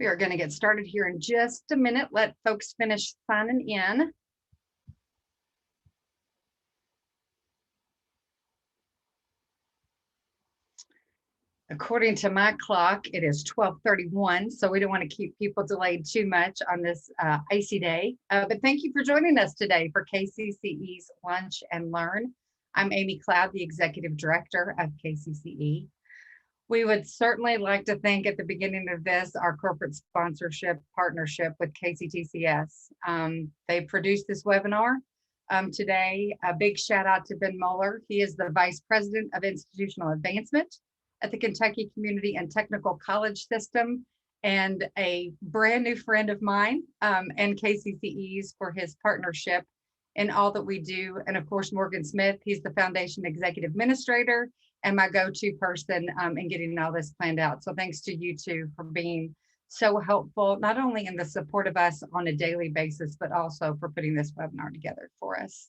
We are going to get started here in just a minute. Let folks finish signing in. According to my clock, it is 12:31, so we don't want to keep people delayed too much on this icy day. But thank you for joining us today for KCCE's Lunch and Learn. I'm Amy Cloud, the Executive Director of KCCE. We would certainly like to thank at the beginning of this our corporate sponsorship partnership with KCTCS. They produced this webinar today. A big shout out to Ben Mueller. He is the Vice President of Institutional Advancement at the Kentucky Community and Technical College System, and a brand new friend of mine and KCCE's for his partnership in all that we do. And of course, Morgan Smith, he's the Foundation Executive Administrator and my go-to person in getting all this planned out. So thanks to you two for being so helpful, not only in the support of us on a daily basis, but also for putting this webinar together for us.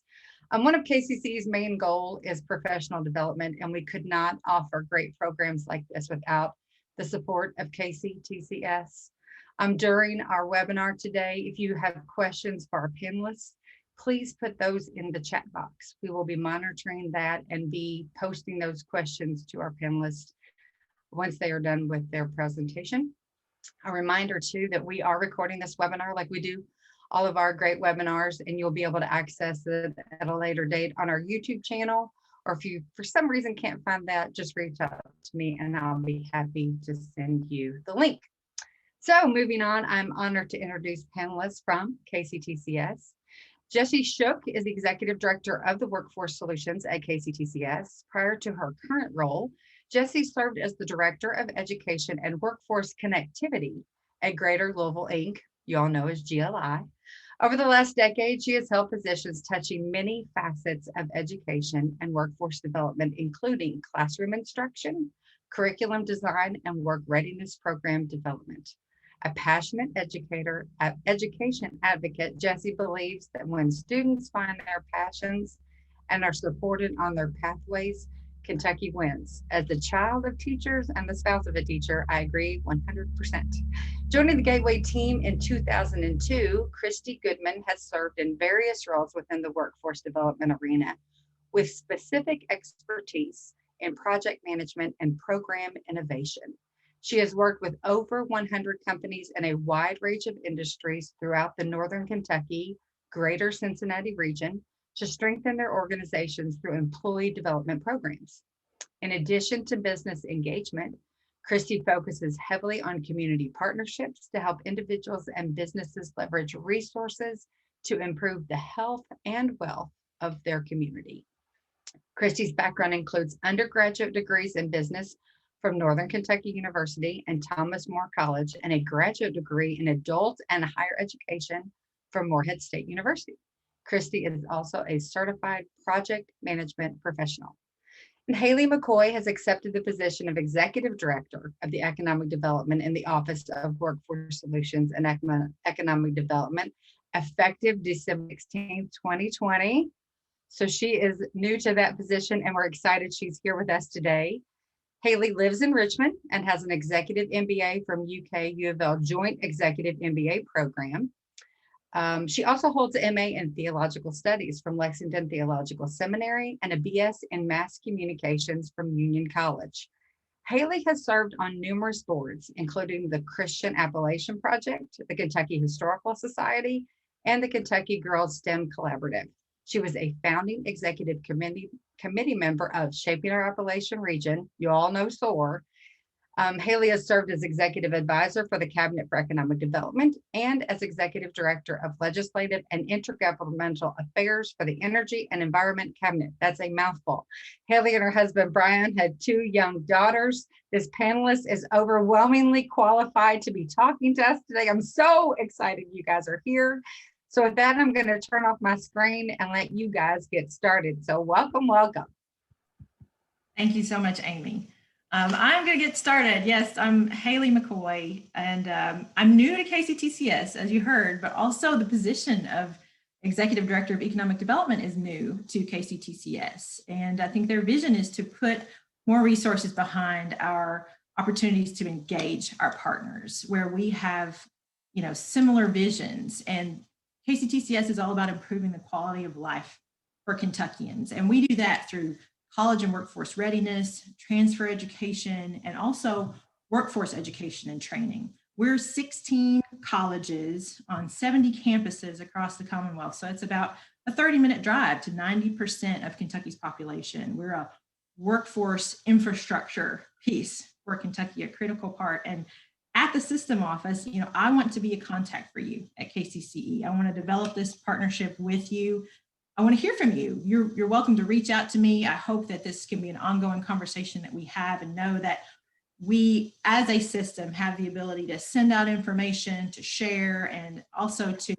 One of KCC's main goal is professional development, and we could not offer great programs like this without the support of KCTCS. During our webinar today, if you have questions for our panelists, please put those in the chat box. We will be monitoring that and be posting those questions to our panelists once they are done with their presentation. A reminder too that we are recording this webinar like we do all of our great webinars, and you'll be able to access it at a later date on our YouTube channel. Or if you, for some reason, can't find that, just reach out to me and I'll be happy to send you the link. So moving on, I'm honored to introduce panelists from KCTCS. Jessie Shook is the Executive Director of the Workforce Solutions at KCTCS. Prior to her current role, Jessie served as the Director of Education and Workforce Connectivity at Greater Louisville, Inc., you all know as GLI. Over the last decade, she has held positions touching many facets of education and workforce development, including classroom instruction, curriculum design, and work readiness program development. A passionate education advocate, Jessie believes that when students find their passions and are supported on their pathways, Kentucky wins. As the child of teachers and the spouse of a teacher, I agree 100%. Joining the Gateway team in 2002, Christy Goodman has served in various roles within the workforce development arena with specific expertise in project management and program innovation. She has worked with over 100 companies in a wide range of industries throughout the Northern Kentucky, Greater Cincinnati region to strengthen their organizations through employee development programs. In addition to business engagement, Christy focuses heavily on community partnerships to help individuals and businesses leverage resources to improve the health and wealth of their community. Christy's background includes undergraduate degrees in business from Northern Kentucky University and Thomas More College, and a graduate degree in adult and higher education from Morehead State University. Christy is also a certified project management professional. And Haley McCoy has accepted the position of Executive Director of the Economic Development in the Office of Workforce Solutions and Economic Development, effective December 16, 2020. So she is new to that position, and we're excited she's here with us today. Haley lives in Richmond and has an Executive MBA from UK U of L Joint Executive MBA program. She also holds an MA in Theological Studies from Lexington Theological Seminary and a BS in Mass Communications from Union College. Haley has served on numerous boards, including the Christian Appellation Project, the Kentucky Historical Society, and the Kentucky Girls STEM Collaborative. She was a founding executive committee member of Shaping Our Appalachian Region. You all know SOAR. Haley has served as executive advisor for the Cabinet for Economic Development and as executive director of legislative and intergovernmental affairs for the Energy and Environment Cabinet. That's a mouthful. Haley and her husband, Brian, had 2 young daughters. This panelist is overwhelmingly qualified to be talking to us today. I'm so excited you guys are here. So with that, I'm going to turn off my screen and let you guys get started. So welcome, welcome. Thank you so much, Amy. I'm going to get started. Yes, I'm Haley McCoy, and I'm new to KCTCS, as you heard, but also the position of Executive Director of Economic Development is new to KCTCS. And I think their vision is to put more resources behind our opportunities to engage our partners where we have, similar visions. And KCTCS is all about improving the quality of life for Kentuckians. And we do that through college and workforce readiness, transfer education, and also workforce education and training. We're 16 colleges on 70 campuses across the Commonwealth. So it's about a 30-minute drive to 90% of Kentucky's population. We're a workforce infrastructure piece for Kentucky, a critical part. And at the system office, I want to be a contact for you at KCCE. I want to develop this partnership with you. I want to hear from you. You're welcome to reach out to me. I hope that this can be an ongoing conversation that we have, and know that we as a system have the ability to send out information, to share, and also to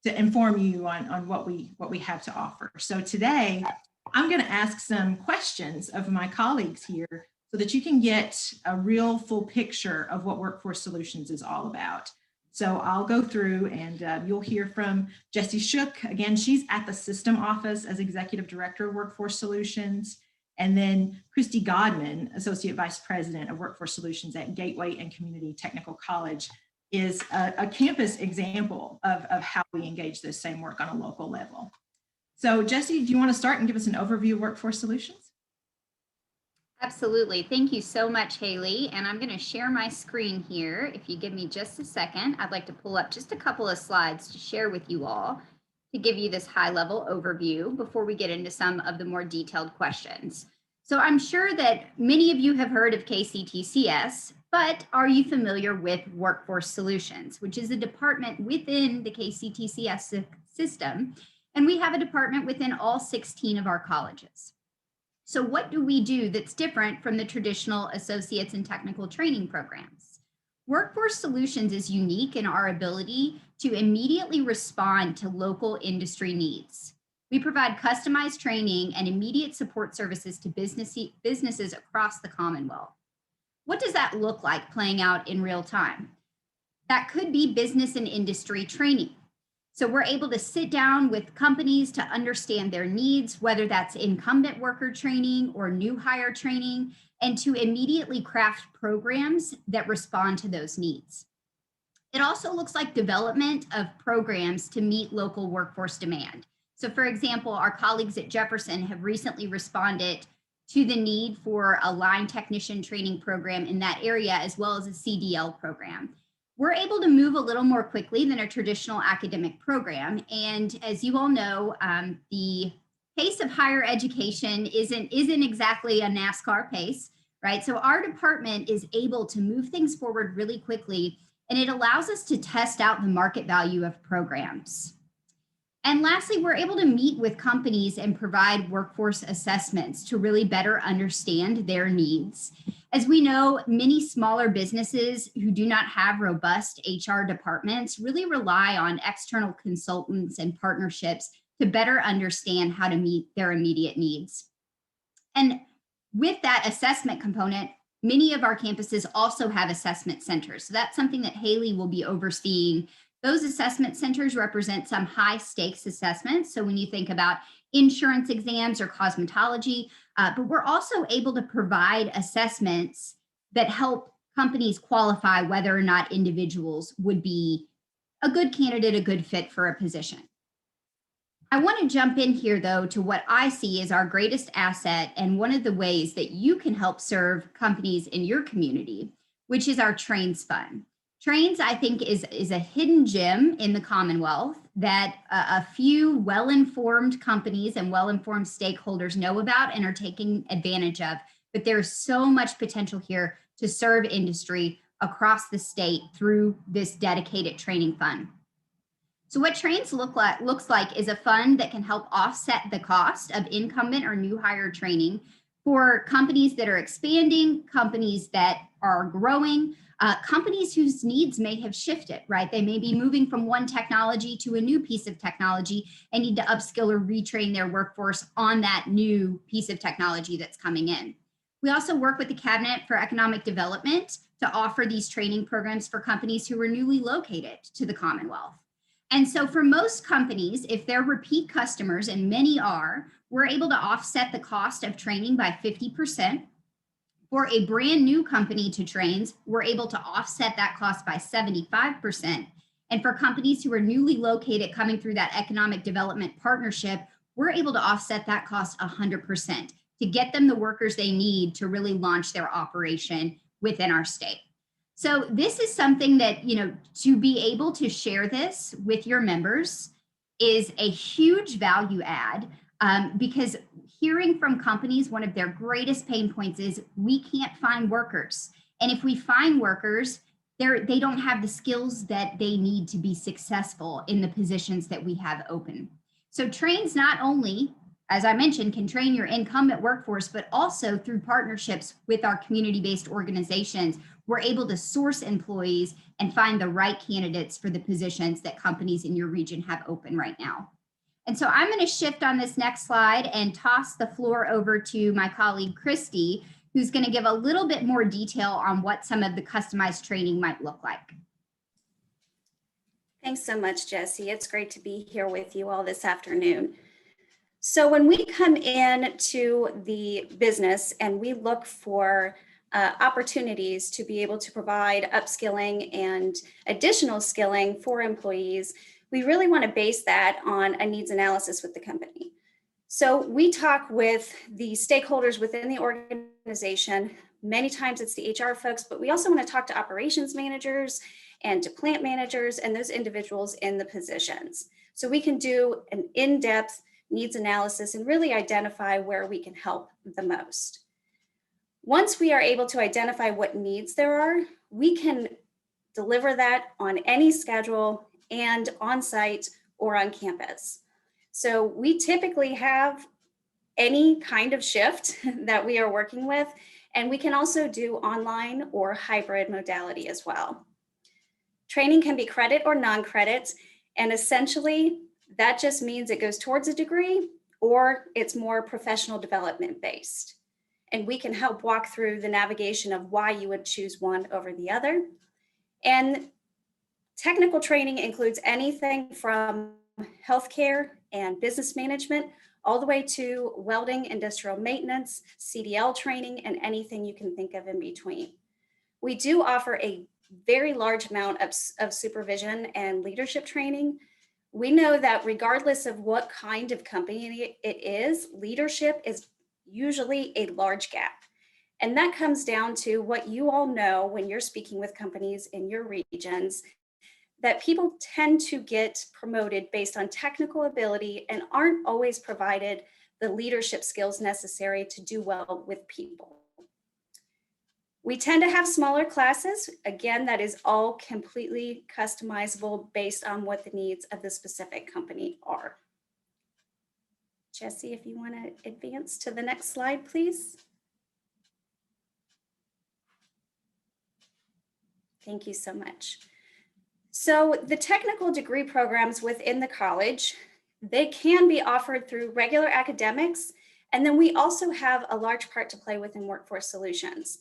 inform you on what we have to offer. So today, I'm going to ask some questions of my colleagues here so that you can get a real full picture of what Workforce Solutions is all about. So I'll go through, and you'll hear from Jessie Shook. Again, she's at the system office as Executive Director of Workforce Solutions. And then Christy Godman, Associate Vice President of Workforce Solutions at Gateway and Community Technical College, is a campus example of how we engage this same work on a local level. So Jessie, do you want to start and give us an overview of Workforce Solutions? Absolutely. Thank you so much, Haley. And I'm going to share my screen here. If you give me just a second, I'd like to pull up just a couple of slides to share with you all to give you this high-level overview before we get into some of the more detailed questions. So I'm sure that many of you have heard of KCTCS, but are you familiar with Workforce Solutions, which is a department within the KCTCS system? And we have a department within all 16 of our colleges. So what do we do that's different from the traditional associates and technical training programs? Workforce Solutions is unique in our ability to immediately respond to local industry needs. We provide customized training and immediate support services to businesses across the Commonwealth. What does that look like playing out in real time? That could be business and industry training. So we're able to sit down with companies to understand their needs, whether that's incumbent worker training or new hire training, and to immediately craft programs that respond to those needs. It also looks like development of programs to meet local workforce demand. So for example, our colleagues at Jefferson have recently responded to the need for a line technician training program in that area, as well as a CDL program. We're able to move a little more quickly than a traditional academic program. And as you all know, the pace of higher education isn't exactly a NASCAR pace, right? So our department is able to move things forward really quickly, and it allows us to test out the market value of programs. And lastly, we're able to meet with companies and provide workforce assessments to really better understand their needs. As we know, many smaller businesses who do not have robust HR departments really rely on external consultants and partnerships to better understand how to meet their immediate needs. And with that assessment component, many of our campuses also have assessment centers. So that's something that Haley will be overseeing. Those assessment centers represent some high stakes assessments. So when you think about insurance exams or cosmetology, but we're also able to provide assessments that help companies qualify whether or not individuals would be a good candidate, a good fit for a position. I want to jump in here though to what I see as our greatest asset and one of the ways that you can help serve companies in your community, which is our Trains Fund. Trains, I think, is a hidden gem in the Commonwealth that a few well-informed companies and well-informed stakeholders know about and are taking advantage of. But there's so much potential here to serve industry across the state through this dedicated training fund. So what Trains looks like is a fund that can help offset the cost of incumbent or new hire training for companies that are expanding, companies that are growing, companies whose needs may have shifted, right? They may be moving from one technology to a new piece of technology and need to upskill or retrain their workforce on that new piece of technology that's coming in. We also work with the Cabinet for Economic Development to offer these training programs for companies who are newly located to the Commonwealth. And so for most companies, if they're repeat customers, and many are, we're able to offset the cost of training by 50%. For a brand new company to trains, we're able to offset that cost by 75%. And for companies who are newly located coming through that economic development partnership, we're able to offset that cost 100% to get them the workers they need to really launch their operation within our state. So this is something that, to be able to share this with your members is a huge value add, because hearing from companies, one of their greatest pain points is we can't find workers. And if we find workers, they don't have the skills that they need to be successful in the positions that we have open. So trains not only, as I mentioned, can train your incumbent workforce, but also through partnerships with our community-based organizations, we're able to source employees and find the right candidates for the positions that companies in your region have open right now. And so I'm going to shift on this next slide and toss the floor over to my colleague, Christy, who's going to give a little bit more detail on what some of the customized training might look like. Thanks so much, Jessie. It's great to be here with you all this afternoon. So when we come in to the business and we look for opportunities to be able to provide upskilling and additional skilling for employees, we really want to base that on a needs analysis with the company. So we talk with the stakeholders within the organization. Many times it's the HR folks, but we also want to talk to operations managers and to plant managers and those individuals in the positions. So we can do an in-depth needs analysis and really identify where we can help the most. Once we are able to identify what needs there are, we can deliver that on any schedule and on site or on campus. So we typically have any kind of shift that we are working with, and we can also do online or hybrid modality as well. Training can be credit or non-credit, and essentially that just means it goes towards a degree or it's more professional development based. And we can help walk through the navigation of why you would choose one over the other. And technical training includes anything from healthcare and business management, all the way to welding, industrial maintenance, CDL training, and anything you can think of in between. We do offer a very large amount of supervision and leadership training. We know that regardless of what kind of company it is, leadership is usually a large gap. And that comes down to what you all know when you're speaking with companies in your regions, that people tend to get promoted based on technical ability and aren't always provided the leadership skills necessary to do well with people. We tend to have smaller classes. Again, that is all completely customizable based on what the needs of the specific company are. Jessie, if you want to advance to the next slide, please. Thank you so much. So the technical degree programs within the college, they can be offered through regular academics, and then we also have a large part to play within workforce solutions.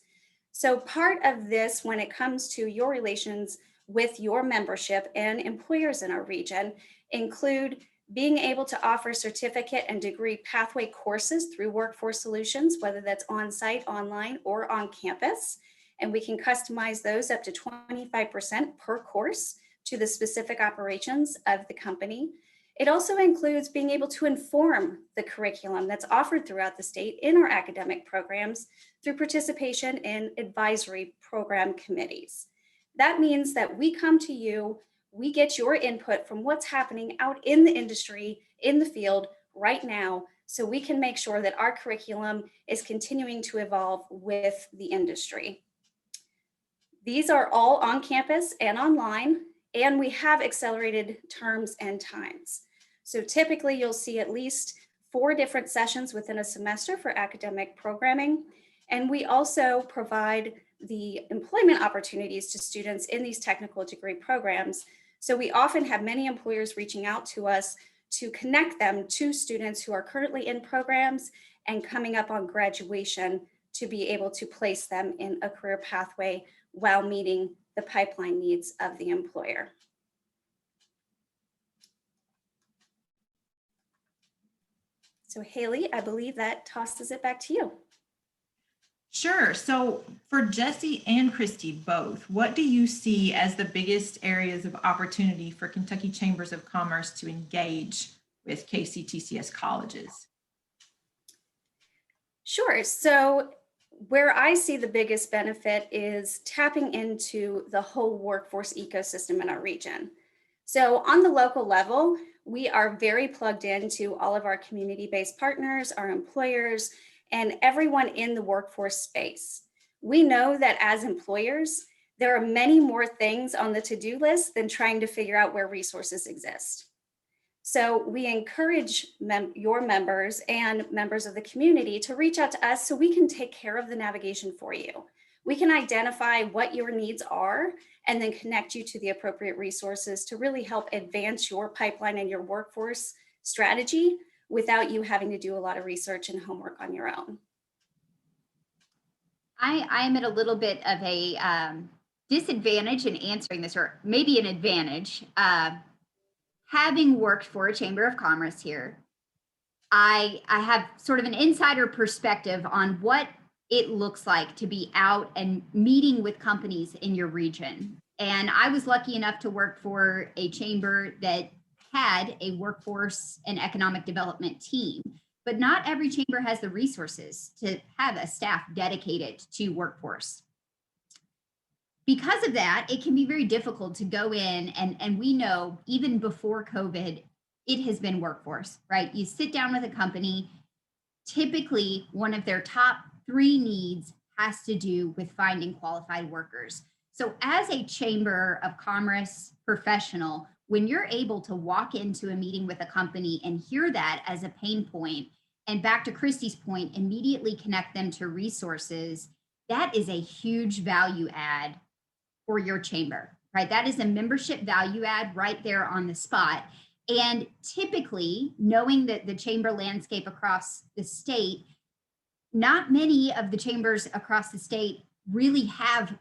So part of this, when it comes to your relations with your membership and employers in our region, include being able to offer certificate and degree pathway courses through Workforce Solutions, whether that's on-site, online, or on campus. And we can customize those up to 25% per course to the specific operations of the company. It also includes being able to inform the curriculum that's offered throughout the state in our academic programs through participation in advisory program committees. That means that we come to you, we get your input from what's happening out in the industry, in the field right now, so we can make sure that our curriculum is continuing to evolve with the industry. These are all on campus and online, and we have accelerated terms and times. So typically you'll see at least 4 different sessions within a semester for academic programming. And we also provide the employment opportunities to students in these technical degree programs. So we often have many employers reaching out to us to connect them to students who are currently in programs and coming up on graduation to be able to place them in a career pathway while meeting the pipeline needs of the employer. So Haley, I believe that tosses it back to you. Sure. So for Jesse and Christy both, what do you see as the biggest areas of opportunity for Kentucky Chambers of Commerce to engage with KCTCS colleges? Sure. So where I see the biggest benefit is tapping into the whole workforce ecosystem in our region. So on the local level, we are very plugged into all of our community-based partners, our employers, and everyone in the workforce space. We know that as employers, there are many more things on the to-do list than trying to figure out where resources exist. So we encourage your members and members of the community to reach out to us so we can take care of the navigation for you. We can identify what your needs are and then connect you to the appropriate resources to really help advance your pipeline and your workforce strategy without you having to do a lot of research and homework on your own. I am at a little bit of a disadvantage in answering this, or maybe an advantage. Having worked for a Chamber of Commerce here, I have sort of an insider perspective on what it looks like to be out and meeting with companies in your region. And I was lucky enough to work for a chamber that had a workforce and economic development team, but not every chamber has the resources to have a staff dedicated to workforce. Because of that, it can be very difficult to go in and we know even before COVID, it has been workforce, right? You sit down with a company, typically one of their top 3 needs has to do with finding qualified workers. So as a Chamber of Commerce professional, when you're able to walk into a meeting with a company and hear that as a pain point, and back to Christy's point, immediately connect them to resources, that is a huge value add for your chamber, right? That is a membership value add right there on the spot. And typically, knowing that the chamber landscape across the state, not many of the chambers across the state really have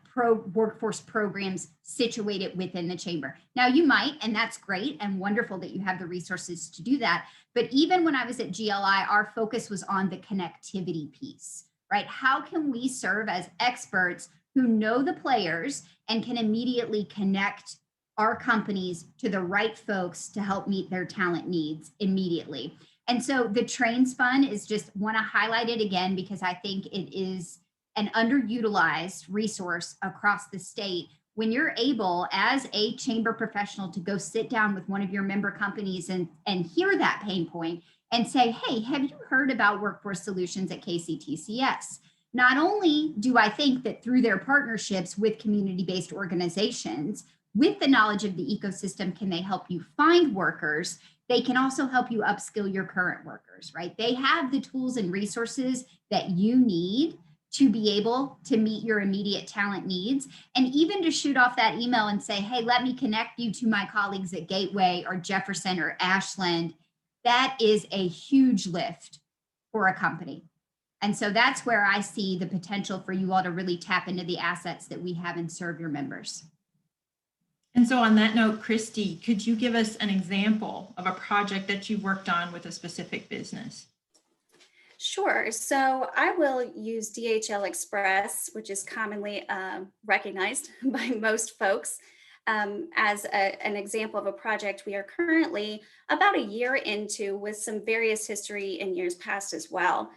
workforce programs situated within the chamber. Now you might, and that's great and wonderful that you have the resources to do that. But even when I was at GLI, our focus was on the connectivity piece, right? How can we serve as experts who know the players and can immediately connect our companies to the right folks to help meet their talent needs immediately? And so the Trains Fund is just want to highlight it again because I think it is an underutilized resource across the state. When you're able as a chamber professional to go sit down with one of your member companies and hear that pain point and say, hey, have you heard about workforce solutions at KCTCS? Not only do I think that through their partnerships with community-based organizations, with the knowledge of the ecosystem, can they help you find workers, they can also help you upskill your current workers, right? They have the tools and resources that you need to be able to meet your immediate talent needs. And even to shoot off that email and say, hey, let me connect you to my colleagues at Gateway or Jefferson or Ashland, that is a huge lift for a company. And so that's where I see the potential for you all to really tap into the assets that we have and serve your members. And so on that note, Christy, could you give us an example of a project that you worked on with a specific business? Sure. So I will use DHL Express, which is commonly recognized by most folks as an example of a project we are currently about a year into with some various history in years past as well.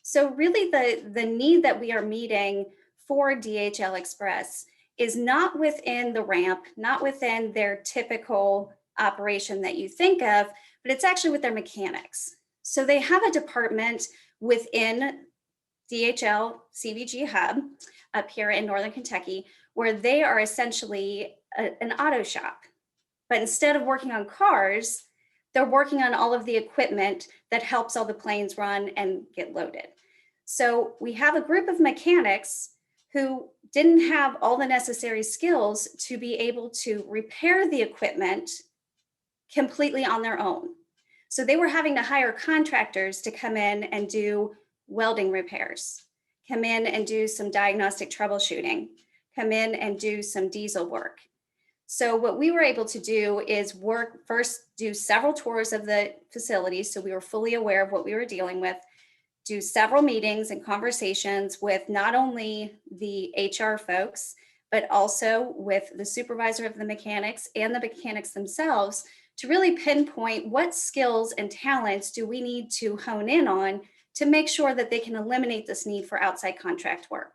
So really the need that we are meeting for DHL Express is not within the ramp, not within their typical operation that you think of, but it's actually with their mechanics. So they have a department within DHL CVG Hub up here in Northern Kentucky, where they are essentially an auto shop. But instead of working on cars, they're working on all of the equipment that helps all the planes run and get loaded. So we have a group of mechanics who didn't have all the necessary skills to be able to repair the equipment completely on their own. So they were having to hire contractors to come in and do welding repairs, come in and do some diagnostic troubleshooting, come in and do some diesel work. So what we were able to do is do several tours of the facility. So we were fully aware of what we were dealing with, do several meetings and conversations with not only the HR folks, but also with the supervisor of the mechanics and the mechanics themselves to really pinpoint what skills and talents do we need to hone in on to make sure that they can eliminate this need for outside contract work.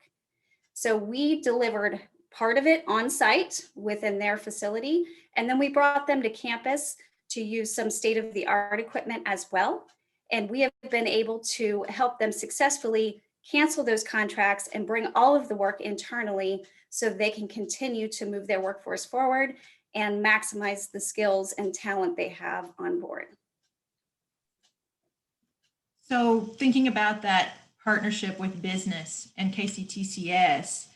So we delivered part of it on site within their facility, and then we brought them to campus to use some state-of-the-art equipment as well. And we have been able to help them successfully cancel those contracts and bring all of the work internally so they can continue to move their workforce forward and maximize the skills and talent they have on board. So thinking about that partnership with business and KCTCS,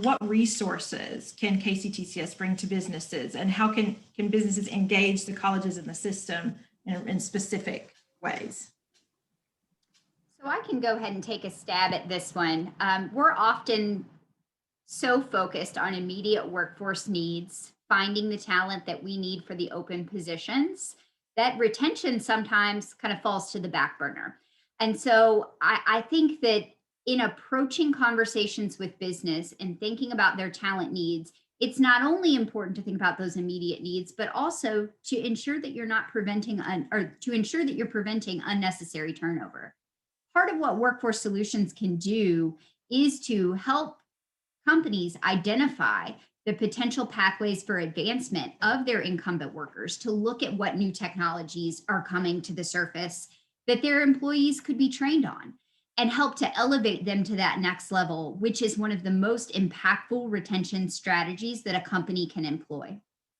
what resources can KCTCS bring to businesses, and how can businesses engage the colleges in the system in specific ways? So I can go ahead and take a stab at this one. We're often so focused on immediate workforce needs, finding the talent that we need for the open positions, that retention sometimes kind of falls to the back burner. And so I think that in approaching conversations with business and thinking about their talent needs, it's not only important to think about those immediate needs, but also to ensure that you're not preventing to ensure that you're preventing unnecessary turnover. Part of what Workforce Solutions can do is to help companies identify the potential pathways for advancement of their incumbent workers, to look at what new technologies are coming to the surface that their employees could be trained on, and help to elevate them to that next level, which is one of the most impactful retention strategies that a company can employ,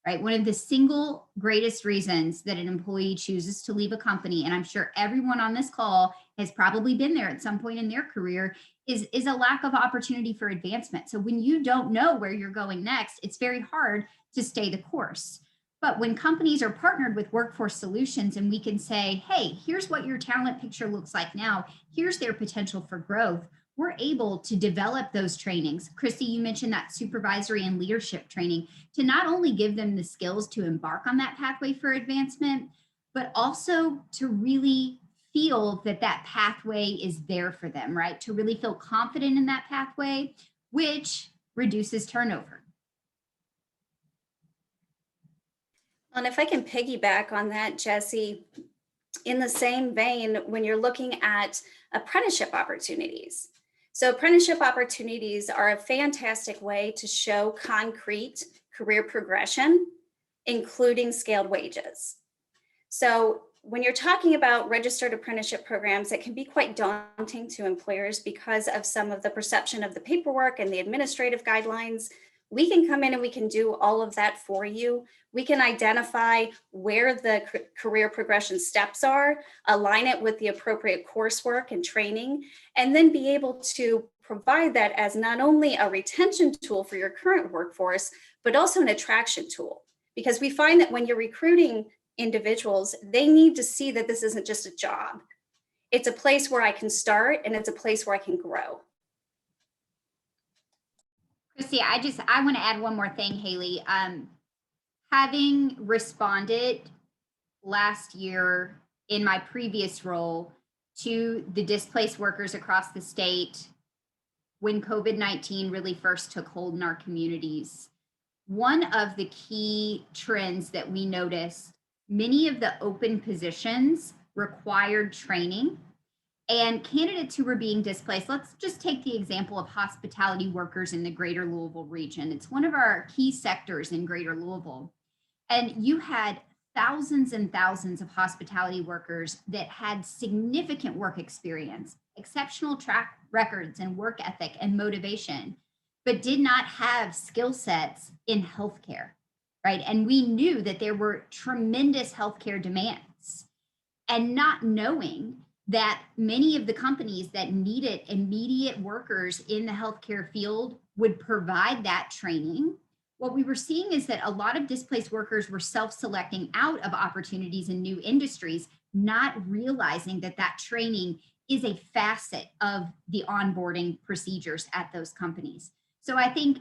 right? One of the single greatest reasons that an employee chooses to leave a company, and I'm sure everyone on this call has probably been there at some point in their career, is a lack of opportunity for advancement. So when you don't know where you're going next, it's very hard to stay the course. But when companies are partnered with Workforce Solutions and we can say, hey, here's what your talent picture looks like now, here's their potential for growth, we're able to develop those trainings. Christy, you mentioned that supervisory and leadership training to not only give them the skills to embark on that pathway for advancement, but also to really feel that that pathway is there for them, right? To really feel confident in that pathway, which reduces turnover. And if I can piggyback on that, Jesse, in the same vein, when you're looking at apprenticeship opportunities. So apprenticeship opportunities are a fantastic way to show concrete career progression, including scaled wages. So when you're talking about registered apprenticeship programs, it can be quite daunting to employers because of some of the perception of the paperwork and the administrative guidelines. We can come in and we can do all of that for you. We can identify where the career progression steps are, align it with the appropriate coursework and training, and then be able to provide that as not only a retention tool for your current workforce, but also an attraction tool. Because we find that when you're recruiting individuals, they need to see that this isn't just a job. It's a place where I can start and it's a place where I can grow. Christy, I want to add one more thing, Haley. Having responded last year in my previous role to the displaced workers across the state when COVID-19 really first took hold in our communities, one of the key trends that we noticed, many of the open positions required training, and candidates who were being displaced, let's just take the example of hospitality workers in the greater Louisville region. It's one of our key sectors in greater Louisville. And you had thousands and thousands of hospitality workers that had significant work experience, exceptional track records and work ethic and motivation, but did not have skill sets in healthcare, right? And we knew that there were tremendous healthcare demands, and not knowing that many of the companies that needed immediate workers in the healthcare field would provide that training. What we were seeing is that a lot of displaced workers were self-selecting out of opportunities in new industries, not realizing that that training is a facet of the onboarding procedures at those companies. So I think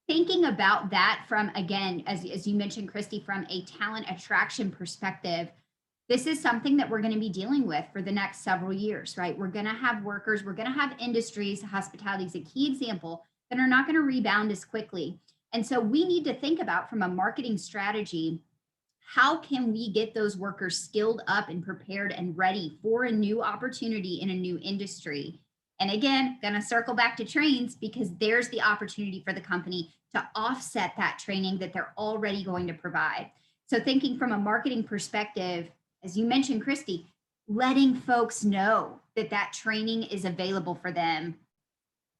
thinking about that from, again, as you mentioned, Christy, from a talent attraction perspective, this is something that we're going to be dealing with for the next several years, right? We're going to have workers, we're going to have industries, hospitality is a key example, that are not going to rebound as quickly. And so we need to think about, from a marketing strategy, how can we get those workers skilled up and prepared and ready for a new opportunity in a new industry? And again, going to circle back to trains, because there's the opportunity for the company to offset that training that they're already going to provide. So thinking from a marketing perspective, as you mentioned, Christy, letting folks know that that training is available for them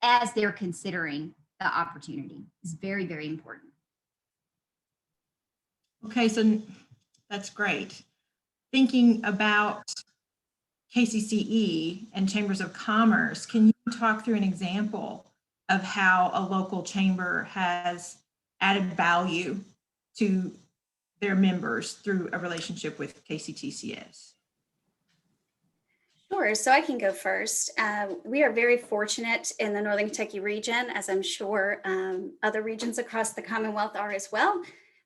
as they're considering the opportunity is very, very important. Okay, so that's great. Thinking about KCCE and chambers of commerce, can you talk through an example of how a local chamber has added value to their members through a relationship with KCTCS? Sure, so I can go first. We are very fortunate in the Northern Kentucky region, as I'm sure other regions across the Commonwealth are as well.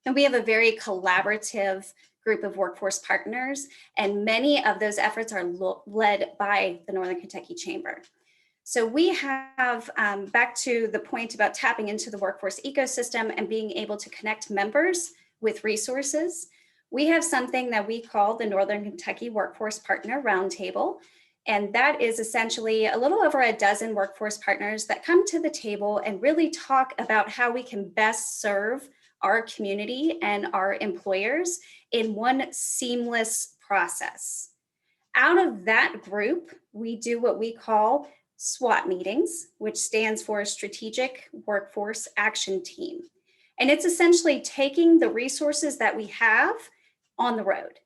And we have a very collaborative group of workforce partners, and many of those efforts are led by the Northern Kentucky Chamber. So we have, back to the point about tapping into the workforce ecosystem and being able to connect members with resources, we have something that we call the Northern Kentucky Workforce Partner Roundtable. And that is essentially a little over a dozen workforce partners that come to the table and really talk about how we can best serve our community and our employers in one seamless process. Out of that group, we do what we call SWAT meetings, which stands for Strategic Workforce Action Team. And it's essentially taking the resources that we have on the road.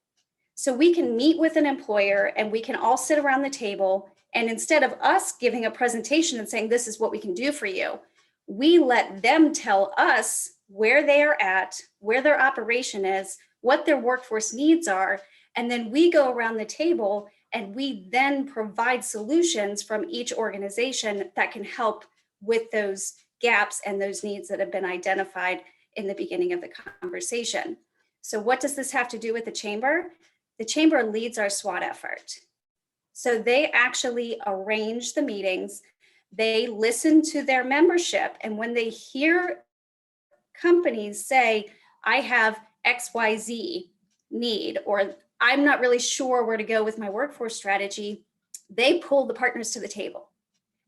So we can meet with an employer and we can all sit around the table, and instead of us giving a presentation and saying, this is what we can do for you, we let them tell us where they are at, where their operation is, what their workforce needs are, and then we go around the table and we then provide solutions from each organization that can help with those gaps and those needs that have been identified in the beginning of the conversation. So what does this have to do with the chamber? The chamber leads our SWAT effort. So they actually arrange the meetings, they listen to their membership, and when they hear companies say, I have XYZ need, or I'm not really sure where to go with my workforce strategy, they pull the partners to the table.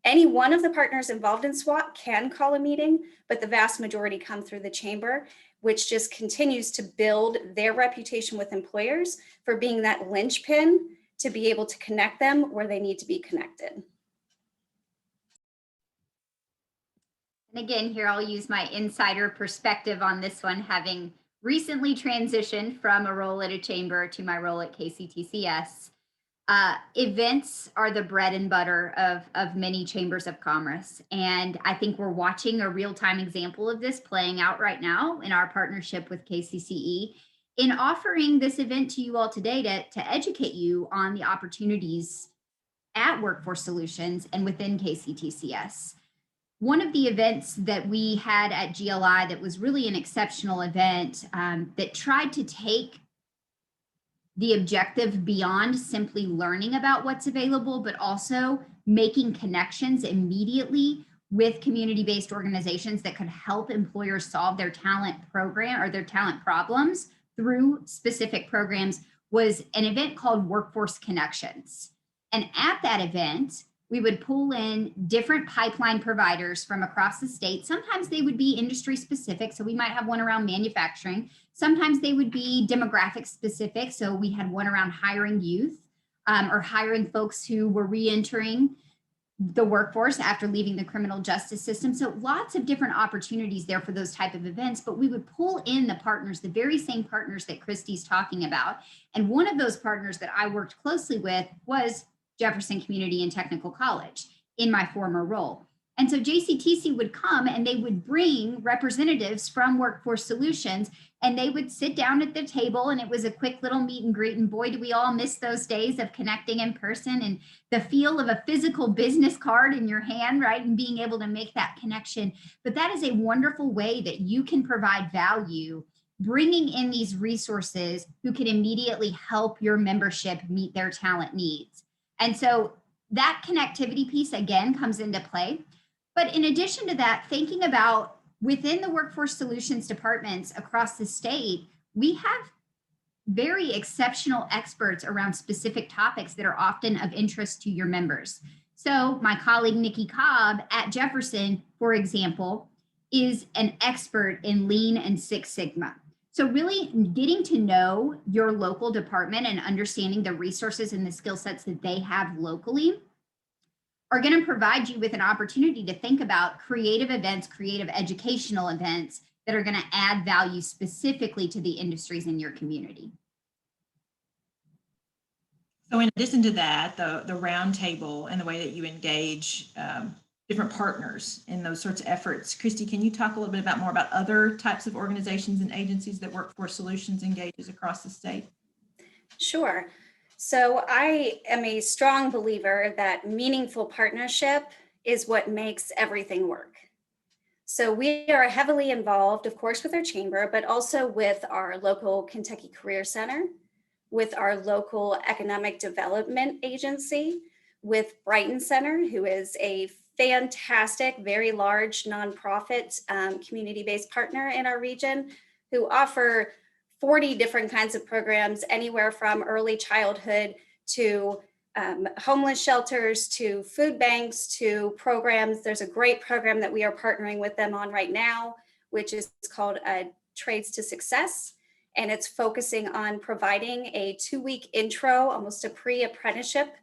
Any one of the partners involved in SWAT can call a meeting, but the vast majority come through the chamber, which just continues to build their reputation with employers for being that linchpin to be able to connect them where they need to be connected. And again, here I'll use my insider perspective on this one, having recently transitioned from a role at a chamber to my role at KCTCS. Events are the bread and butter of many chambers of commerce. And I think we're watching a real-time example of this playing out right now in our partnership with KCCE in offering this event to you all today to educate you on the opportunities at Workforce Solutions and within KCTCS. One of the events that we had at GLI that was really an exceptional event that tried to take the objective beyond simply learning about what's available, but also making connections immediately with community-based organizations that could help employers solve their talent program or their talent problems through specific programs, was an event called Workforce Connections. And at that event, we would pull in different pipeline providers from across the state. Sometimes they would be industry specific, so we might have one around manufacturing. Sometimes they would be demographic specific, so we had one around hiring youth or hiring folks who were re-entering the workforce after leaving the criminal justice system. So lots of different opportunities there for those type of events, but we would pull in the partners, the very same partners that Christy's talking about. And one of those partners that I worked closely with was Jefferson Community and Technical College in my former role. And so JCTC would come and they would bring representatives from Workforce Solutions, and they would sit down at the table, and it was a quick little meet and greet. And boy, do we all miss those days of connecting in person and the feel of a physical business card in your hand, right? And being able to make that connection. But that is a wonderful way that you can provide value bringing in these resources who can immediately help your membership meet their talent needs. And so that connectivity piece again comes into play. But in addition to that, thinking about within the workforce solutions departments across the state, we have very exceptional experts around specific topics that are often of interest to your members. So my colleague Nikki Cobb at Jefferson, for example, is an expert in Lean and Six Sigma. So really getting to know your local department and understanding the resources and the skill sets that they have locally are going to provide you with an opportunity to think about creative events, creative educational events that are going to add value specifically to the industries in your community. So in addition to that, the roundtable and the way that you engage different partners in those sorts of efforts, Christy, can you talk a little bit more about other types of organizations and agencies that Workforce Solutions engages across the state? Sure. So I am a strong believer that meaningful partnership is what makes everything work. So we are heavily involved, of course, with our chamber, but also with our local Kentucky Career Center, with our local economic development agency, with Brighton Center, who is a fantastic, very large nonprofit community-based partner in our region, who offer 40 different kinds of programs, anywhere from early childhood to homeless shelters, to food banks, to programs. There's a great program that we are partnering with them on right now, which is called Trades to Success. And it's focusing on providing a 2-week intro, almost a pre-apprenticeship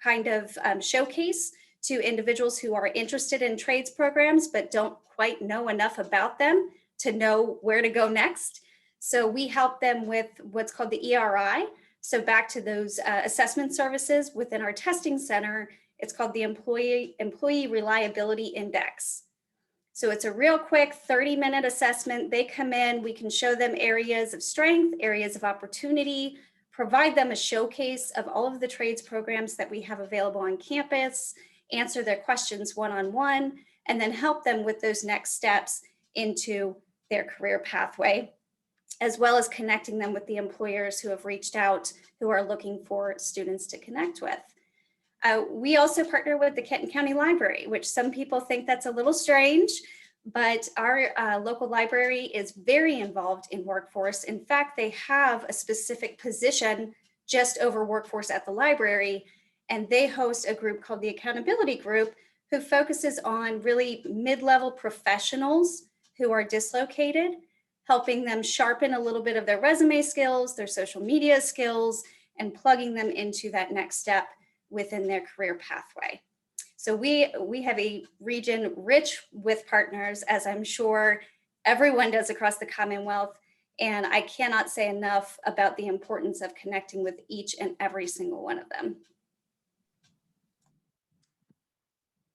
kind of showcase to individuals who are interested in trades programs, but don't quite know enough about them to know where to go next. So we help them with what's called the ERI. So back to those assessment services within our testing center, it's called the Employee Reliability Index. So it's a real quick 30-minute assessment. They come in, we can show them areas of strength, areas of opportunity, provide them a showcase of all of the trades programs that we have available on campus, answer their questions one-on-one, and then help them with those next steps into their career pathway, as well as connecting them with the employers who have reached out, who are looking for students to connect with. We also partner with the Kenton County Library, which some people think that's a little strange, but our local library is very involved in workforce. In fact, they have a specific position just over workforce at the library, and they host a group called the Accountability Group, who focuses on really mid-level professionals who are dislocated, helping them sharpen a little bit of their resume skills, their social media skills, and plugging them into that next step within their career pathway. So we have a region rich with partners, as I'm sure everyone does across the Commonwealth, and I cannot say enough about the importance of connecting with each and every single one of them.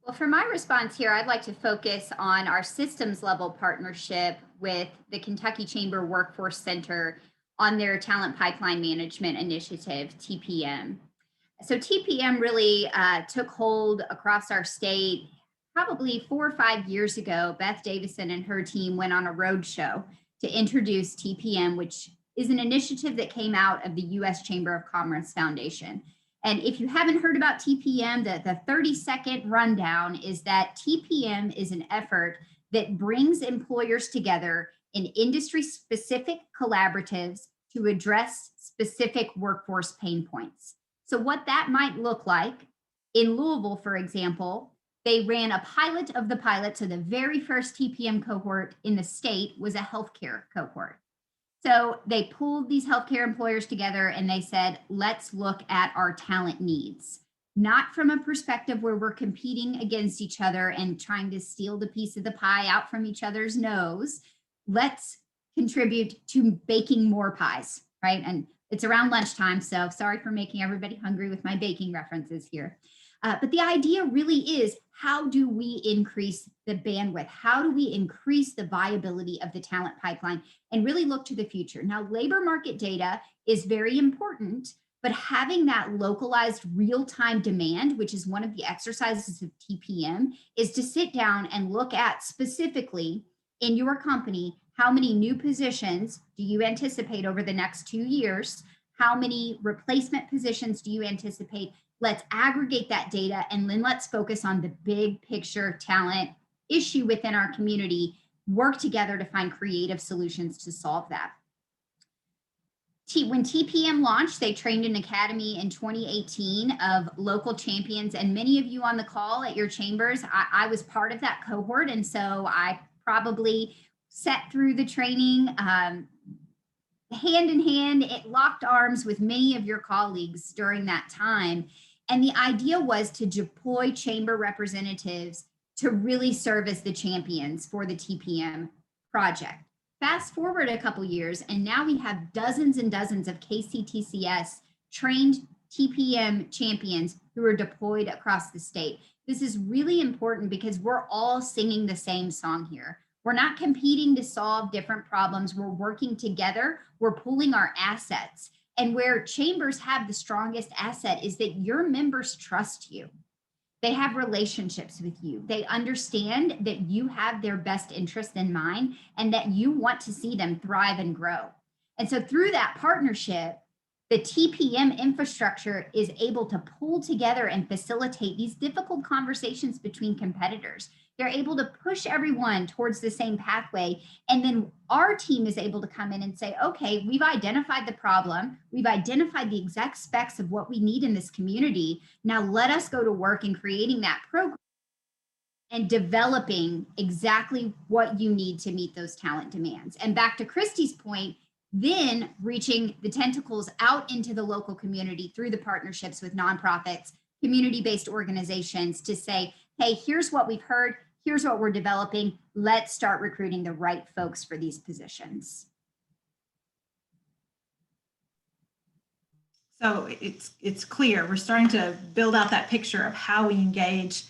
Well, for my response here, I'd like to focus on our systems level partnership with the Kentucky Chamber Workforce Center on their Talent Pipeline Management Initiative, TPM. So TPM really took hold across our state probably 4 or 5 years ago. Beth Davison and her team went on a road show to introduce TPM, which is an initiative that came out of the U.S. Chamber of Commerce Foundation. And if you haven't heard about TPM, the 30-second rundown is that TPM is an effort that brings employers together in industry-specific collaboratives to address specific workforce pain points. So what that might look like, in Louisville, for example, they ran a pilot of the pilot. So the very first TPM cohort in the state was a healthcare cohort. So they pulled these healthcare employers together and they said, let's look at our talent needs, not from a perspective where we're competing against each other and trying to steal the piece of the pie out from each other's nose. Let's contribute to baking more pies, right? And it's around lunchtime, so sorry for making everybody hungry with my baking references here. But the idea really is, how do we increase the bandwidth? How do we increase the viability of the talent pipeline and really look to the future? Now, labor market data is very important, but having that localized real-time demand, which is one of the exercises of TPM, is to sit down and look at specifically in your company, How many new positions do you anticipate over the next 2 years? How many replacement positions do you anticipate? Let's aggregate that data, and then let's focus on the big picture talent issue within our community, work together to find creative solutions to solve that. When TPM launched, they trained an academy in 2018 of local champions, and many of you on the call at your chambers, I was part of that cohort, and so I probably sat through the training hand in hand, it locked arms with many of your colleagues during that time. And the idea was to deploy chamber representatives to really serve as the champions for the TPM project. Fast forward a couple years, and now we have dozens and dozens of KCTCS trained TPM champions who are deployed across the state. This is really important because we're all singing the same song here. We're not competing to solve different problems. We're working together. We're pooling our assets. And where chambers have the strongest asset is that your members trust you. They have relationships with you. They understand that you have their best interest in mind and that you want to see them thrive and grow. And so through that partnership, the TPM infrastructure is able to pull together and facilitate these difficult conversations between competitors. They're able to push everyone towards the same pathway. And then our team is able to come in and say, okay, we've identified the problem. We've identified the exact specs of what we need in this community. Now let us go to work in creating that program and developing exactly what you need to meet those talent demands. And back to Christy's point, then reaching the tentacles out into the local community through the partnerships with nonprofits, community-based organizations to say, hey, here's what we've heard, here's what we're developing, let's start recruiting the right folks for these positions. So it's clear, we're starting to build out that picture of how we engage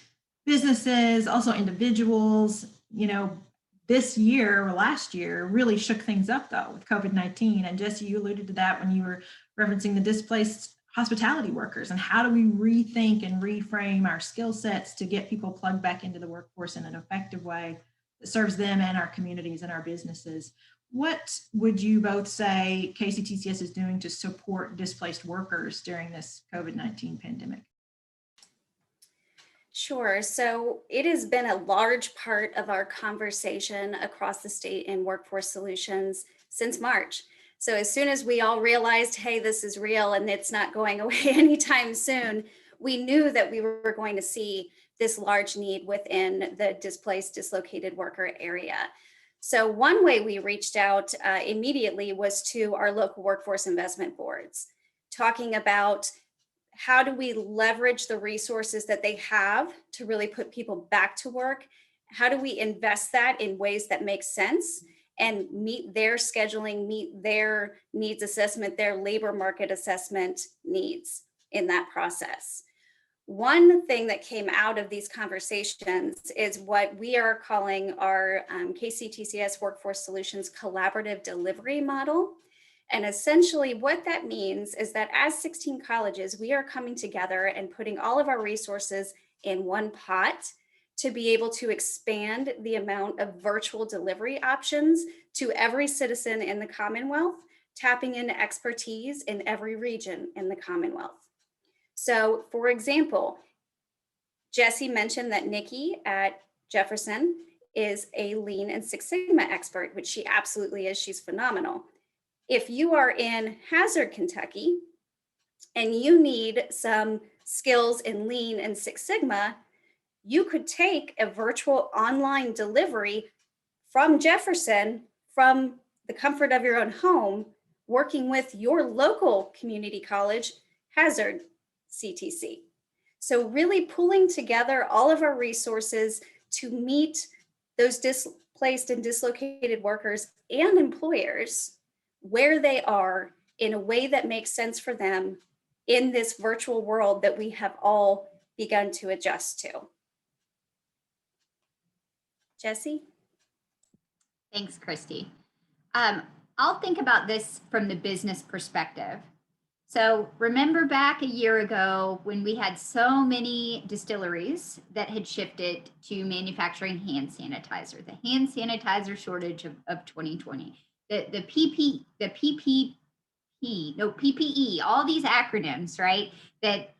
businesses, also individuals. You know, this year or last year really shook things up though with COVID-19. And Jesse, you alluded to that when you were referencing the displaced hospitality workers and how do we rethink and reframe our skill sets to get people plugged back into the workforce in an effective way that serves them and our communities and our businesses. What would you both say KCTCS is doing to support displaced workers during this COVID-19 pandemic? Sure. So it has been a large part of our conversation across the state in workforce solutions since March. So as soon as we all realized, hey, this is real and it's not going away anytime soon, we knew that we were going to see this large need within the displaced, dislocated worker area. So one way we reached out immediately was to our local workforce investment boards, talking about how do we leverage the resources that they have to really put people back to work? How do we invest that in ways that make sense and meet their scheduling, meet their needs assessment, their labor market assessment needs in that process? One thing that came out of these conversations is what we are calling our KCTCS Workforce Solutions Collaborative Delivery Model. And essentially what that means is that as 16 colleges, we are coming together and putting all of our resources in one pot to be able to expand the amount of virtual delivery options to every citizen in the Commonwealth, tapping into expertise in every region in the Commonwealth. So for example, Jesse mentioned that Nikki at Jefferson is a Lean and Six Sigma expert, which she absolutely is. She's phenomenal. If you are in Hazard, Kentucky, and you need some skills in Lean and Six Sigma, you could take a virtual online delivery from Jefferson, from the comfort of your own home, working with your local community college, Hazard CTC. So really pulling together all of our resources to meet those displaced and dislocated workers and employers where they are in a way that makes sense for them in this virtual world that we have all begun to adjust to. Jesse? Thanks, Christy. I'll think about this from the business perspective. So remember back a year ago when we had so many distilleries that had shifted to manufacturing hand sanitizer, the hand sanitizer shortage of 2020, the PPE, all these acronyms, right? That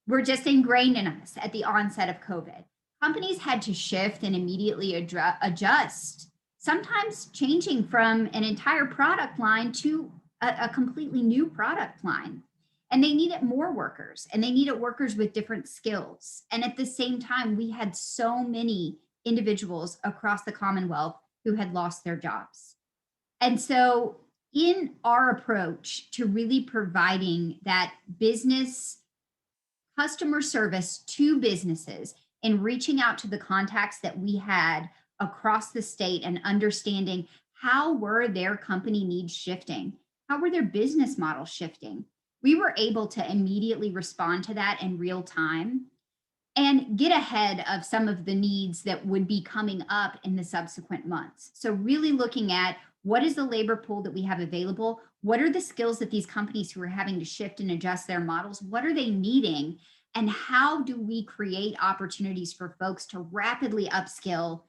were just ingrained in us at the onset of COVID. Companies had to shift and immediately adjust, sometimes changing from an entire product line to a completely new product line. And they needed more workers, and they needed workers with different skills. And at the same time, we had so many individuals across the Commonwealth who had lost their jobs. And so in our approach to really providing that business customer service to businesses and reaching out to the contacts that we had across the state and understanding how were their company needs shifting, how were their business models shifting, we were able to immediately respond to that in real time and get ahead of some of the needs that would be coming up in the subsequent months. So really looking at what is the labor pool that we have available? What are the skills that these companies who are having to shift and adjust their models, what are they needing? And how do we create opportunities for folks to rapidly upskill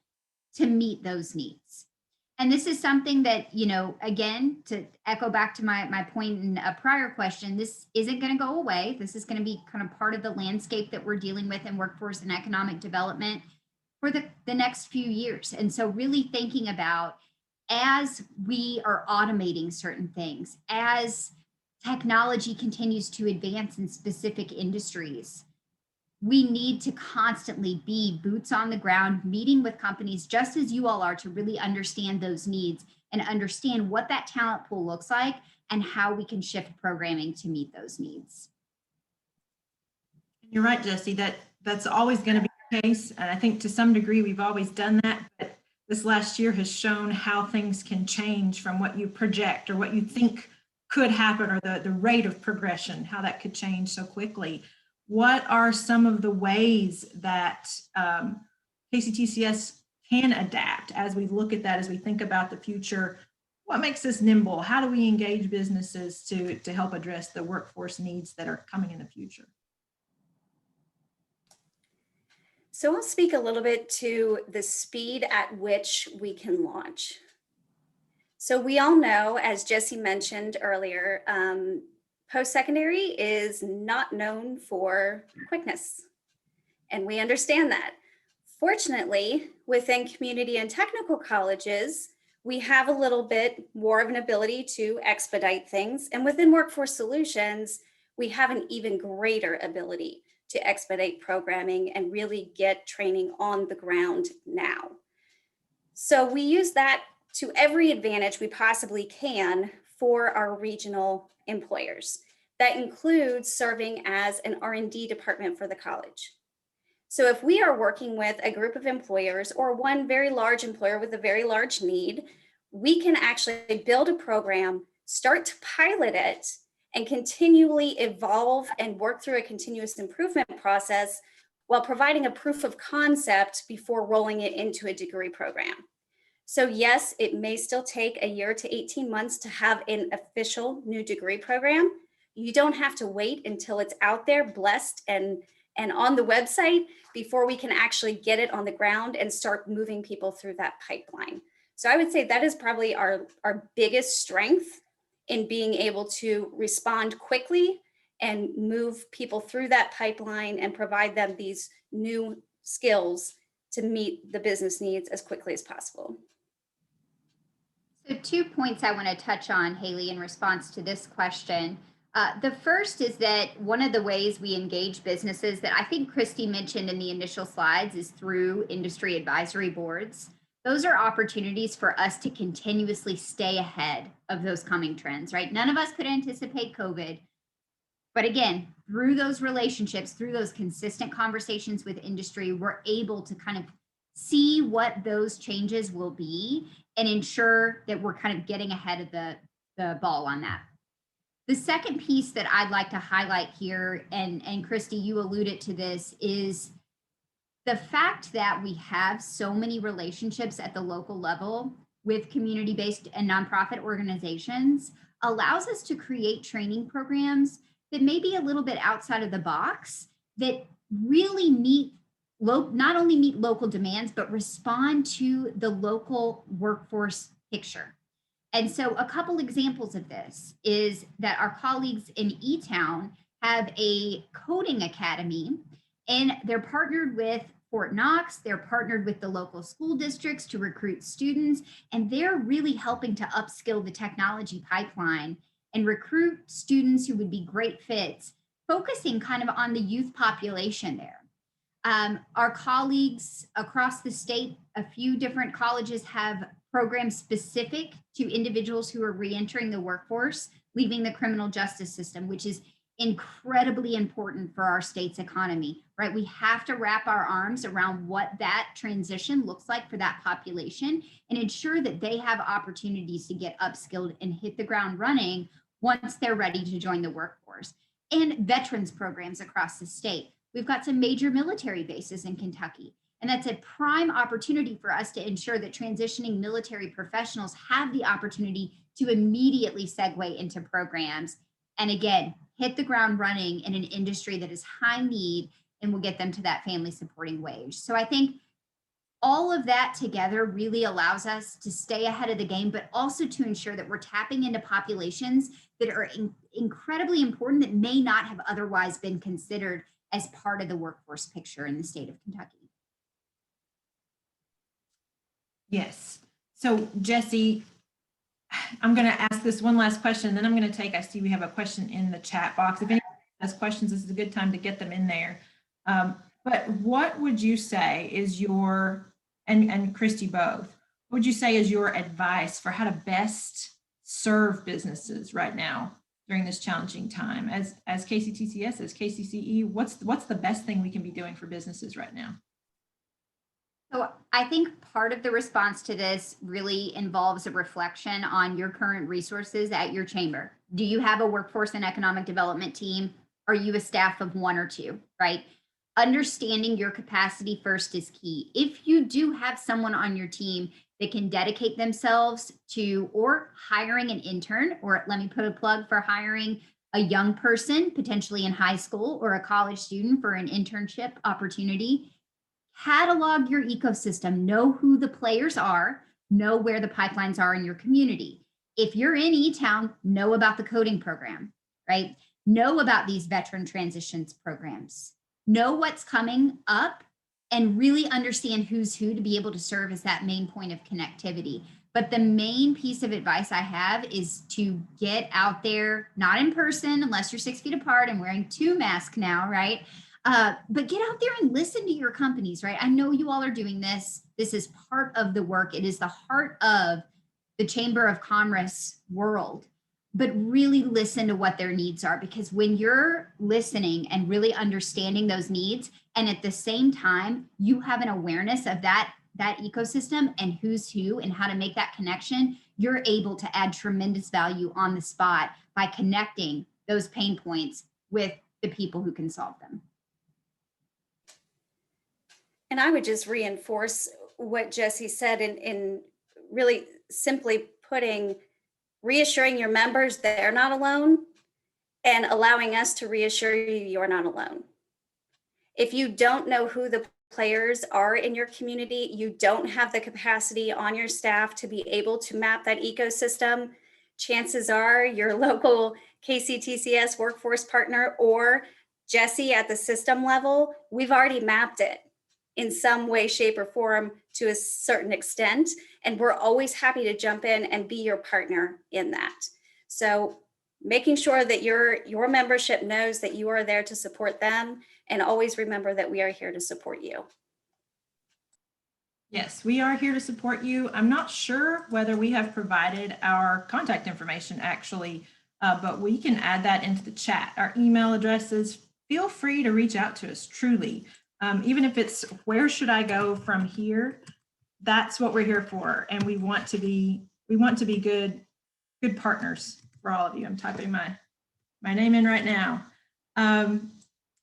to meet those needs? And this is something that, you know, again, to echo back to my point in a prior question, this isn't going to go away. This is going to be kind of part of the landscape that we're dealing with in workforce and economic development for the next few years. And so really thinking about, as we are automating certain things, as technology continues to advance in specific industries, we need to constantly be boots on the ground, meeting with companies just as you all are, to really understand those needs and understand what that talent pool looks like and how we can shift programming to meet those needs. You're right, Jesse, that's always going to be the case. And I think to some degree we've always done that, but this last year has shown how things can change from what you project or what you think could happen, or the rate of progression, how that could change so quickly. What are some of the ways that KCTCS can adapt as we look at that, as we think about the future? What makes us nimble? How do we engage businesses to help address the workforce needs that are coming in the future? So I'll speak a little bit to the speed at which we can launch. So we all know, as Jesse mentioned earlier, post-secondary is not known for quickness, and we understand that. Fortunately, within community and technical colleges, we have a little bit more of an ability to expedite things, and within Workforce Solutions, we have an even greater ability to expedite programming and really get training on the ground now. So we use that to every advantage we possibly can for our regional employers. That includes serving as an R&D department for the college. So if we are working with a group of employers or one very large employer with a very large need, we can actually build a program, start to pilot it, and continually evolve and work through a continuous improvement process while providing a proof of concept before rolling it into a degree program. So yes, it may still take a year to 18 months to have an official new degree program. You don't have to wait until it's out there, blessed and on the website before we can actually get it on the ground and start moving people through that pipeline. So I would say that is probably our biggest strength in being able to respond quickly and move people through that pipeline and provide them these new skills to meet the business needs as quickly as possible. So 2 points I want to touch on, Haley, in response to this question. The first is that one of the ways we engage businesses that I think Christy mentioned in the initial slides is through industry advisory boards. Those are opportunities for us to continuously stay ahead of those coming trends, right? None of us could anticipate COVID. But again, through those relationships, through those consistent conversations with industry, we're able to kind of see what those changes will be and ensure that we're kind of getting ahead of the ball on that. The second piece that I'd like to highlight here, and Christy, you alluded to this, is the fact that we have so many relationships at the local level with community-based and nonprofit organizations allows us to create training programs that may be a little bit outside of the box, that really not only meet local demands, but respond to the local workforce picture. And so a couple examples of this is that our colleagues in eTown have a coding academy, and they're partnered with Fort Knox, they're partnered with the local school districts to recruit students, and they're really helping to upskill the technology pipeline and recruit students who would be great fits, focusing kind of on the youth population there. Our colleagues across the state, a few different colleges have programs specific to individuals who are reentering the workforce, leaving the criminal justice system, which is incredibly important for our state's economy, right? We have to wrap our arms around what that transition looks like for that population and ensure that they have opportunities to get upskilled and hit the ground running once they're ready to join the workforce. And veterans programs across the state. We've got some major military bases in Kentucky, and that's a prime opportunity for us to ensure that transitioning military professionals have the opportunity to immediately segue into programs. And again, hit the ground running in an industry that is high need and will get them to that family supporting wage. So I think all of that together really allows us to stay ahead of the game, but also to ensure that we're tapping into populations that are incredibly important that may not have otherwise been considered as part of the workforce picture in the state of Kentucky. Yes. So Jesse, I'm going to ask this one last question, then I'm going to I see we have a question in the chat box. If anyone has questions, this is a good time to get them in there. But what would you say is your, and Christy both, what would you say is your advice for how to best serve businesses right now during this challenging time? As KCTCS, as KCCE, what's the best thing we can be doing for businesses right now? So I think part of the response to this really involves a reflection on your current resources at your chamber. Do you have a workforce and economic development team? Are you a staff of one or two, right? Understanding your capacity first is key. If you do have someone on your team that can dedicate themselves to, or hiring an intern, or let me put a plug for hiring a young person, potentially in high school, or a college student for an internship opportunity, catalog your ecosystem, know who the players are, know where the pipelines are in your community. If you're in eTown, know about the coding program, right? Know about these veteran transitions programs, know what's coming up, and really understand who's who to be able to serve as that main point of connectivity. But the main piece of advice I have is to get out there, not in person, unless you're 6 feet apart and wearing 2 masks now, right? But get out there and listen to your companies, right? I know you all are doing this. This is part of the work. It is the heart of the Chamber of Commerce world, but really listen to what their needs are, because when you're listening and really understanding those needs, and at the same time, you have an awareness of that ecosystem and who's who and how to make that connection, you're able to add tremendous value on the spot by connecting those pain points with the people who can solve them. And I would just reinforce what Jesse said in really simply reassuring your members they're not alone, and allowing us to reassure you you're not alone. If you don't know who the players are in your community, you don't have the capacity on your staff to be able to map that ecosystem, chances are your local KCTCS workforce partner or Jesse at the system level, we've already mapped it in some way, shape, or form to a certain extent. And we're always happy to jump in and be your partner in that. So making sure that your membership knows that you are there to support them, and always remember that we are here to support you. Yes, we are here to support you. I'm not sure whether we have provided our contact information actually, but we can add that into the chat. Our email addresses, feel free to reach out to us truly. Even if it's where should I go from here, that's what we're here for. And we want to be good partners for all of you. I'm typing my name in right now.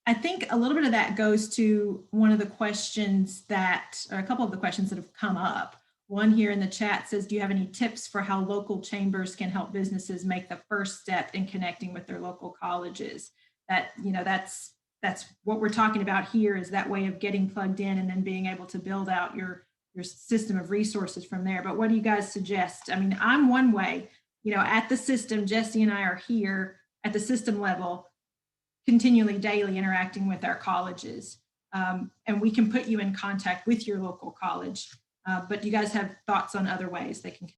I think a little bit of that goes to one of the questions or a couple of the questions that have come up One here in the chat says, do you have any tips for how local chambers can help businesses make the first step in connecting with their local colleges? That, you know, that's what we're talking about here, is that way of getting plugged in and then being able to build out your system of resources from there. But what do you guys suggest? I mean, I'm one way, you know, at the system, Jesse and I are here at the system level, continually daily interacting with our colleges. And we can put you in contact with your local college. But do you guys have thoughts on other ways they can?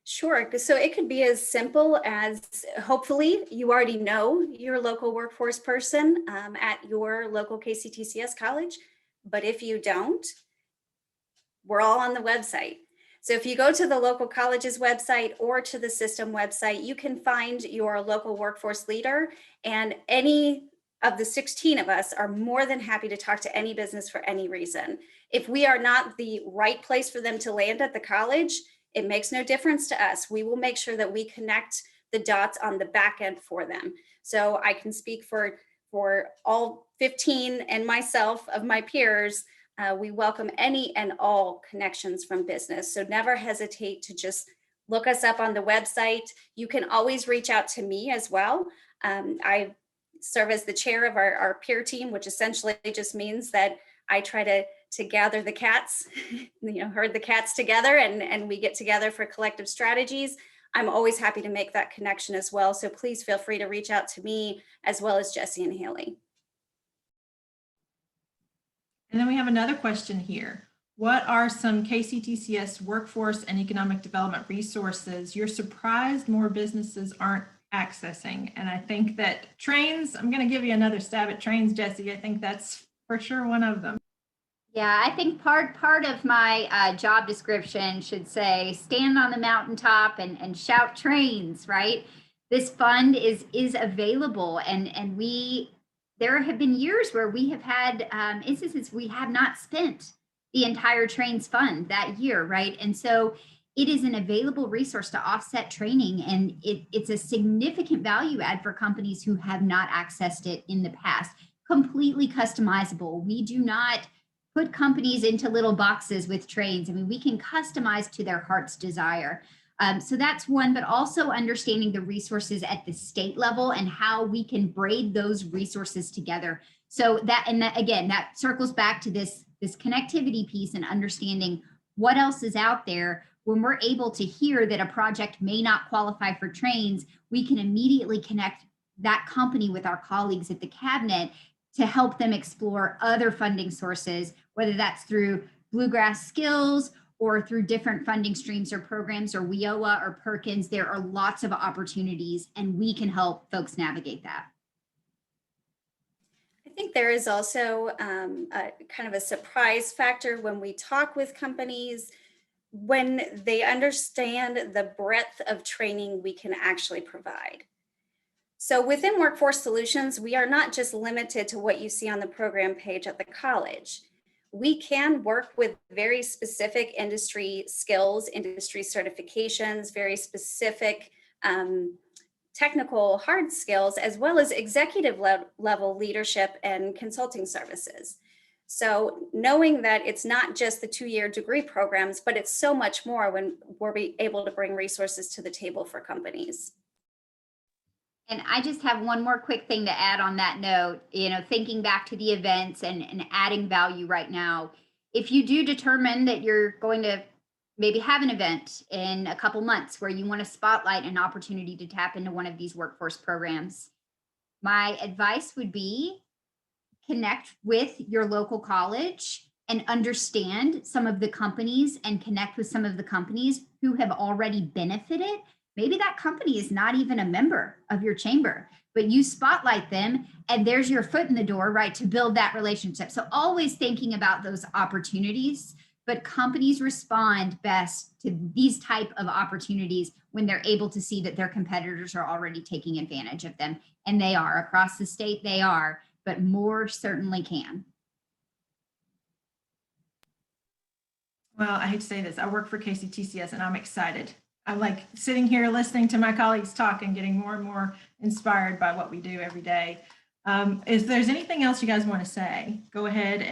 Sure. So it could be as simple as, hopefully you already know your local workforce person at your local KCTCS college. But if you don't, we're all on the website. So if you go to the local college's website or to the system website, you can find your local workforce leader, and any of the 16 of us are more than happy to talk to any business for any reason. If we are not the right place for them to land at the college, it makes no difference to us. We will make sure that we connect the dots on the back end for them. So I can speak for all 15 and myself of my peers. We welcome any and all connections from business. So never hesitate to just look us up on the website. You can always reach out to me as well. I serve as the chair of our peer team, which essentially just means that I try to gather the cats, herd the cats together, and we get together for collective strategies. I'm always happy to make that connection as well. So please feel free to reach out to me, as well as Jesse and Haley. And then we have another question here. What are some KCTCS workforce and economic development resources you're surprised more businesses aren't accessing? And I think that trains, I'm going to give you another stab at trains, Jesse. I think that's for sure one of them. Yeah, I think part of my job description should say stand on the mountaintop and shout trains, right? This fund is available, and there have been years where we have had instances we have not spent the entire trains fund that year, right? And so it is an available resource to offset training, and it's a significant value add for companies who have not accessed it in the past. Completely customizable. We do not put companies into little boxes with trains. I mean, we can customize to their heart's desire. So that's one, but also understanding the resources at the state level and how we can braid those resources together. So that, and that, again, that circles back to this connectivity piece and understanding what else is out there. When we're able to hear that a project may not qualify for trains, we can immediately connect that company with our colleagues at the cabinet to help them explore other funding sources, whether that's through Bluegrass Skills or through different funding streams or programs or WIOA or Perkins. There are lots of opportunities, and we can help folks navigate that. I think there is also a kind of a surprise factor when we talk with companies, when they understand the breadth of training we can actually provide. So within Workforce Solutions, we are not just limited to what you see on the program page at the college. We can work with very specific industry skills, industry certifications, very specific technical hard skills, as well as executive level leadership and consulting services. So knowing that it's not just the 2-year degree programs, but it's so much more when we're able to bring resources to the table for companies. And I just have one more quick thing to add on that note, thinking back to the events and adding value right now. If you do determine that you're going to maybe have an event in a couple months where you want to spotlight an opportunity to tap into one of these workforce programs, my advice would be connect with your local college and understand some of the companies and connect with some of the companies who have already benefited. Maybe that company is not even a member of your chamber, but you spotlight them and there's your foot in the door, right, to build that relationship. So always thinking about those opportunities, but companies respond best to these type of opportunities when they're able to see that their competitors are already taking advantage of them. And they are across the state, they are, but more certainly can. Well, I hate to say this, I work for KCTCS and I'm excited. I'm like sitting here listening to my colleagues talk and getting more and more inspired by what we do every day. If there's anything else you guys want to say, go ahead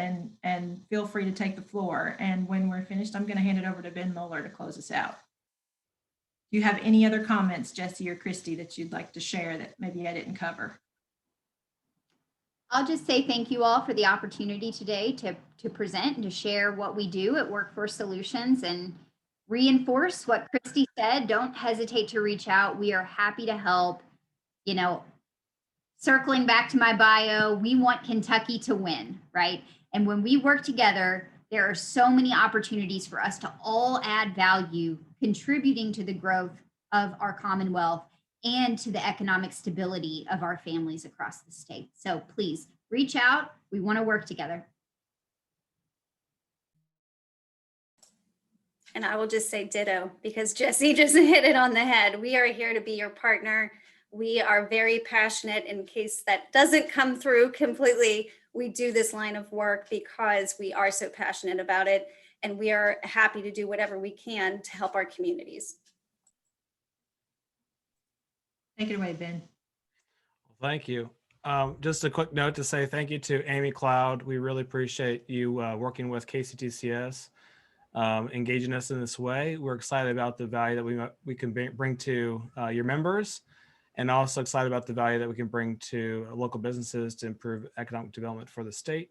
and feel free to take the floor. And when we're finished, I'm going to hand it over to Ben Mueller to close us out. Do you have any other comments, Jesse or Christy, that you'd like to share that maybe I didn't cover? I'll just say thank you all for the opportunity today to present and to share what we do at Workforce Solutions, and reinforce what Christy said. Don't hesitate to reach out. We are happy to help. You know, circling back to my bio, we want Kentucky to win, right? And when we work together, there are so many opportunities for us to all add value, contributing to the growth of our Commonwealth and to the economic stability of our families across the state. So please reach out. We want to work together. And I will just say ditto, because Jesse just hit it on the head. We are here to be your partner. We are very passionate. In case that doesn't come through completely, we do this line of work because we are so passionate about it, and we are happy to do whatever we can to help our communities. Take it away, Ben. Thank you. Just a quick note to say thank you to Amy Cloud. We really appreciate you working with KCTCS, engaging us in this way. We're excited about the value that we can bring to your members, and also excited about the value that we can bring to local businesses to improve economic development for the state.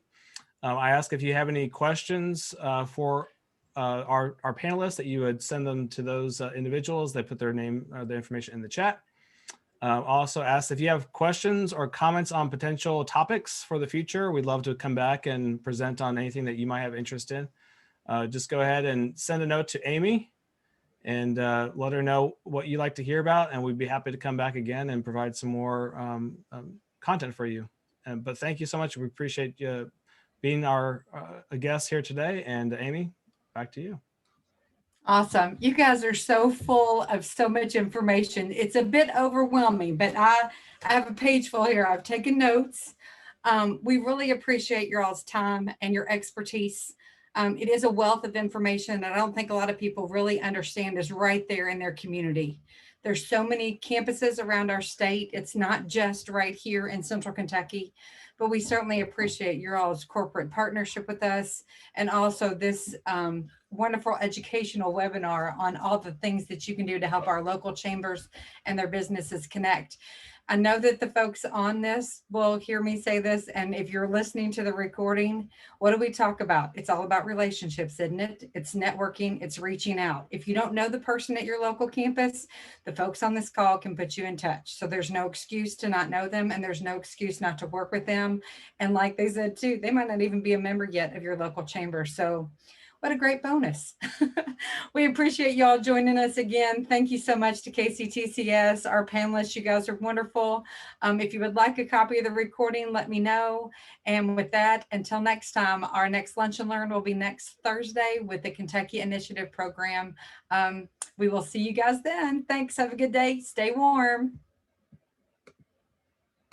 I ask if you have any questions for our panelists, that you would send them to those individuals. They put their name, their information in the chat. Also ask if you have questions or comments on potential topics for the future. We'd love to come back and present on anything that you might have interest in. Just go ahead and send a note to Amy and let her know what you'd like to hear about, and we'd be happy to come back again and provide some more content for you. But thank you so much. We appreciate you being our guest here today. And Amy, back to you. Awesome. You guys are so full of so much information. It's a bit overwhelming, but I have a page full here. I've taken notes. We really appreciate your all's time and your expertise. It is a wealth of information that I don't think a lot of people really understand is right there in their community. There's so many campuses around our state. It's not just right here in Central Kentucky, but we certainly appreciate your all's corporate partnership with us, and also this wonderful educational webinar on all the things that you can do to help our local chambers and their businesses connect. I know that the folks on this will hear me say this, and if you're listening to the recording, what do we talk about? It's all about relationships, isn't it? It's networking, it's reaching out. If you don't know the person at your local campus, the folks on this call can put you in touch. So there's no excuse to not know them, and there's no excuse not to work with them. And like they said too, they might not even be a member yet of your local chamber. So what a great bonus. We appreciate y'all joining us again. Thank you so much to KCTCS, our panelists. You guys are wonderful. If you would like a copy of the recording, let me know. And with that, until next time, our next Lunch and Learn will be next Thursday with the Kentucky Initiative Program. We will see you guys then. Thanks. Have a good day. Stay warm.